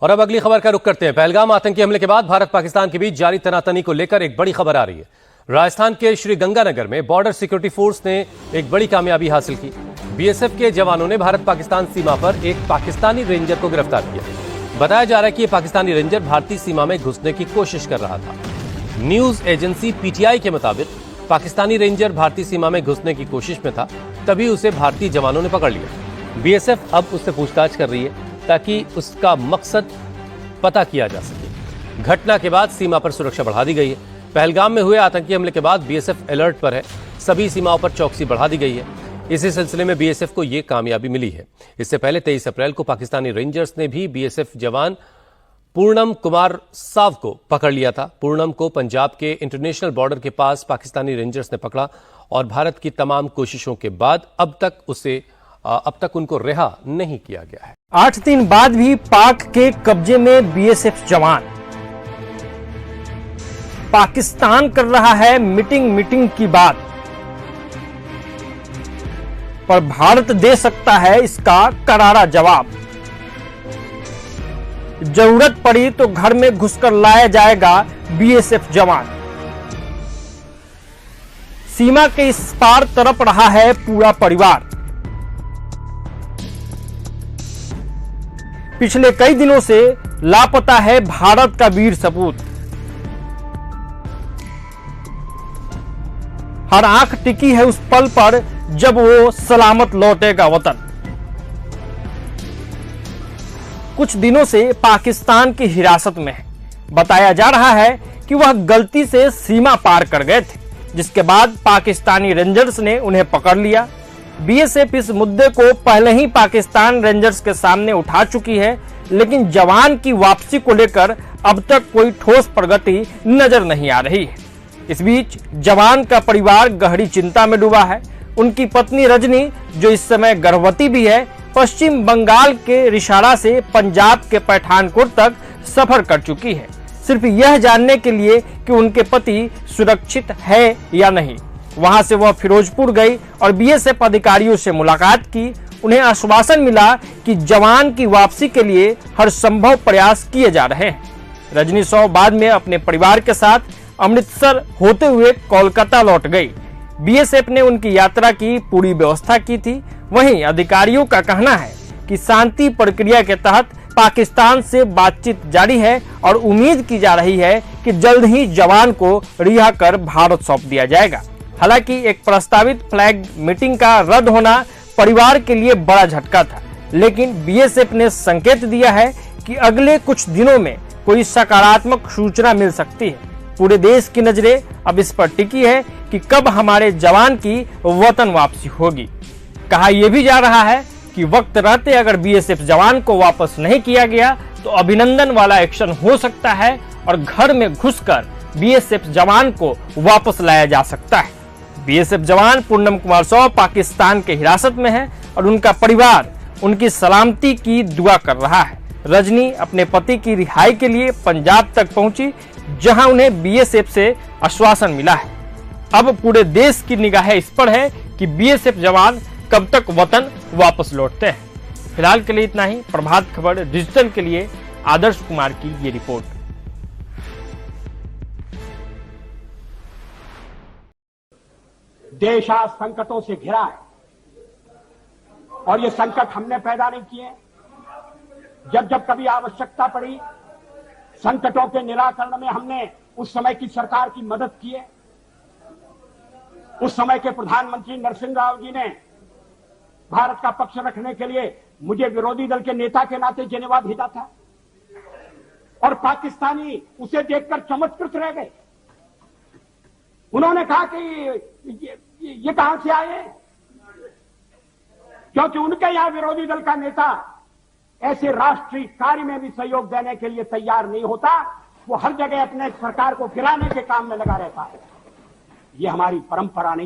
और अब अगली खबर का रुख करते हैं। पहलगाम आतंकी हमले के बाद भारत पाकिस्तान के बीच जारी तनातनी को लेकर एक बड़ी खबर आ रही है। राजस्थान के श्रीगंगानगर में बॉर्डर सिक्योरिटी फोर्स ने एक बड़ी कामयाबी हासिल की। बीएसएफ के जवानों ने भारत पाकिस्तान सीमा पर एक पाकिस्तानी रेंजर को गिरफ्तार किया। बताया जा रहा है कि यह पाकिस्तानी रेंजर भारतीय सीमा में घुसने की कोशिश कर रहा था। न्यूज एजेंसी पीटीआई के मुताबिक पाकिस्तानी रेंजर भारतीय सीमा में घुसने की कोशिश में था, तभी उसे भारतीय जवानों ने पकड़ लिया। बीएसएफ अब उससे पूछताछ कर रही है ताकि उसका मकसद पता किया जा सके। घटना के बाद सीमा पर सुरक्षा बढ़ा दी गई है। पहलगाम में हुए आतंकी हमले के बाद बीएसएफ अलर्ट पर है। सभी सीमाओं पर चौकसी बढ़ा दी गई है। इसी सिलसिले में बीएसएफ को यह कामयाबी मिली है। इससे पहले 23 अप्रैल को पाकिस्तानी रेंजर्स ने भी बीएसएफ जवान पूर्णम कुमार साव को पकड़ लिया था। पूर्णम को पंजाब के इंटरनेशनल बॉर्डर के पास पाकिस्तानी रेंजर्स ने पकड़ा और भारत की तमाम कोशिशों के बाद अब तक उनको रिहा नहीं किया गया है। 8 दिन बाद भी पाक के कब्जे में बीएसएफ जवान। पाकिस्तान कर रहा है मीटिंग की बात, पर भारत दे सकता है इसका करारा जवाब। जरूरत पड़ी तो घर में घुसकर लाया जाएगा बीएसएफ जवान। सीमा के इस पार तड़प रहा है पूरा परिवार। पिछले कई दिनों से लापता है भारत का वीर सपूत। हर आंख टिकी है उस पल पर जब वो सलामत लौटेगा वतन। कुछ दिनों से पाकिस्तान की हिरासत में है। बताया जा रहा है कि वह गलती से सीमा पार कर गए थे, जिसके बाद पाकिस्तानी रेंजर्स ने उन्हें पकड़ लिया। बीएसएफ इस मुद्दे को पहले ही पाकिस्तान रेंजर्स के सामने उठा चुकी है, लेकिन जवान की वापसी को लेकर अब तक कोई ठोस प्रगति नजर नहीं आ रही है। इस बीच जवान का परिवार गहरी चिंता में डूबा है। उनकी पत्नी रजनी, जो इस समय गर्भवती भी है, पश्चिम बंगाल के रिशारा से पंजाब के पठानकोट तक सफर कर चुकी है, सिर्फ यह जानने के लिए कि उनके पति सुरक्षित है या नहीं। वहां से वह फिरोजपुर गई और बीएसएफ अधिकारियों से मुलाकात की। उन्हें आश्वासन मिला कि जवान की वापसी के लिए हर संभव प्रयास किए जा रहे हैं। रजनी साव बाद में अपने परिवार के साथ अमृतसर होते हुए कोलकाता लौट गई। बीएसएफ ने उनकी यात्रा की पूरी व्यवस्था की थी। वहीं अधिकारियों का कहना है कि शांति प्रक्रिया के तहत पाकिस्तान से बातचीत जारी है और उम्मीद की जा रही है कि जल्द ही जवान को रिहा कर भारत सौंप दिया जाएगा। हालांकि एक प्रस्तावित फ्लैग मीटिंग का रद्द होना परिवार के लिए बड़ा झटका था, लेकिन बीएसएफ ने संकेत दिया है कि अगले कुछ दिनों में कोई सकारात्मक सूचना मिल सकती है। पूरे देश की नजरें अब इस पर टिकी है कि कब हमारे जवान की वतन वापसी होगी। कहा यह भी जा रहा है कि वक्त रहते अगर बीएसएफ जवान को वापस नहीं किया गया तो अभिनंदन वाला एक्शन हो सकता है और घर में घुसकर बीएसएफ जवान को वापस लाया जा सकता है। बीएसएफ जवान पूर्णम कुमार साव पाकिस्तान के हिरासत में है और उनका परिवार उनकी सलामती की दुआ कर रहा है। रजनी अपने पति की रिहाई के लिए पंजाब तक पहुंची, जहां उन्हें बीएसएफ से आश्वासन मिला है। अब पूरे देश की निगाहें इस पर है कि बीएसएफ जवान कब तक वतन वापस लौटते हैं। फिलहाल के लिए इतना ही। प्रभात खबर डिजिटल के लिए आदर्श कुमार की ये रिपोर्ट। देश आज संकटों से घिरा है और ये संकट हमने पैदा नहीं किए। जब जब कभी आवश्यकता पड़ी संकटों के निराकरण में हमने उस समय की सरकार की मदद की है। उस समय के प्रधानमंत्री नरसिंह राव जी ने भारत का पक्ष रखने के लिए मुझे विरोधी दल के नेता के नाते जेनेवा भेजा था और पाकिस्तानी उसे देखकर चमत्कृत रह गए। उन्होंने कहा कि ये कहां से आए, क्योंकि उनके यहां विरोधी दल का नेता ऐसे राष्ट्रीय कार्य में भी सहयोग देने के लिए तैयार नहीं होता। वो हर जगह अपने सरकार को गिराने के काम में लगा रहता है। ये हमारी परंपरा नहीं।